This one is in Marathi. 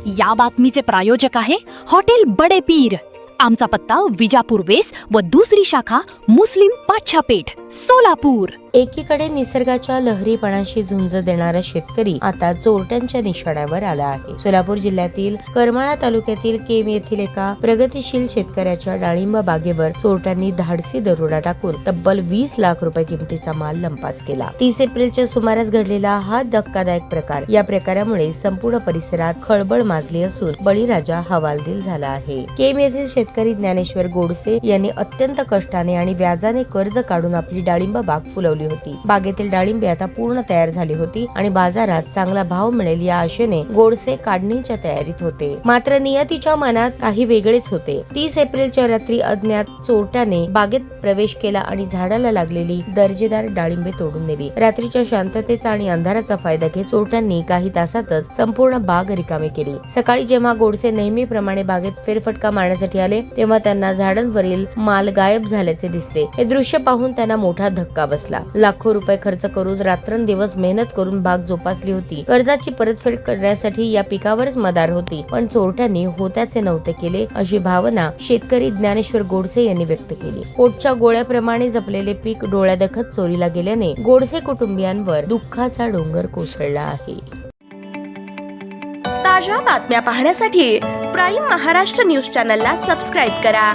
या बातमीचे प्रायोजक आहे हॉटेल बडे पीर। आमचा पत्ता विजापूर वेस व दुसरी शाखा मुस्लिम पाच्छापेठ सोलापूर। एकीकडे निसर्गाच्या लहरीपणाशी झुंज देणारा शेतकरी आता चोरट्यांच्या निशाण्यावर आला आहे। सोलापूर जिल्ह्यातील करमाळा तालुक्यातील केम येथील एका प्रगतिशील शेतकऱ्याच्या डाळिंब बागेवर चोरट्यांनी धाडसी दरोडा टाकून तब्बल 20 लाख रुपये किमतीचा माल लंपास केला। 30 एप्रिलच्या सुमारास घडलेला हा धक्कादायक प्रकार, या प्रकारामुळे संपूर्ण परिसरात खळबळ माजली असून बळीराजा हवालदिल झाला आहे। केम येथील शेतकरी ज्ञानेश्वर गोडसे यांनी अत्यंत कष्टाने आणि व्याजाने कर्ज काढून आपली डाळिंब बाग फुलवली होती। बागेतील डाळिंबे आता पूर्ण तयार झाली होती आणि बाजारात चांगला भाव मिळेल या आशेने गोडसे काढणीच्या तयारीत होते। मात्र नियतीच्या मनात काही वेगळेच होते। 30 एप्रिलच्या रात्री अज्ञात चोरट्याने बागेत प्रवेश केला आणि झाडाला लागलेली दर्जेदार डाळिंबे तोडून नेली। रात्रीच्या शांततेचा आणि अंधाराचा फायदा घेत चोरट्यांनी काही तासातच संपूर्ण बाग रिकामी केली। सकाळी जेव्हा गोडसे नेहमीप्रमाणे बागेत फेरफटका मारण्यासाठी आले तेव्हा त्यांना झाडांवरील माल गायब झाल्याचे दिसले। हे दृश्य पाहून त्यांना मोठा धक्का बसला। लाखो रुपये खर्च करून रात्रंदिवस मेहनत करून बाग जोपासली होती। कर्जाची परतफेड करण्यासाठी या पिकावरच मदार होती, पण चोरट्यांनी होत्याचे नव्हते केले अशी भावना शेतकरी ज्ञानेश्वर गोडसे यांनी व्यक्त केली। पोटच्या गोळ्याप्रमाणे जपलेले पीक डोळ्यादेखत चोरीला गेल्याने गोडसे कुटुंबियांवर दुःखाचा डोंगर कोसळला आहे। ताज्या बातम्या पाहण्यासाठी प्राईम महाराष्ट्र न्यूज चॅनलला सबस्क्राईब करा।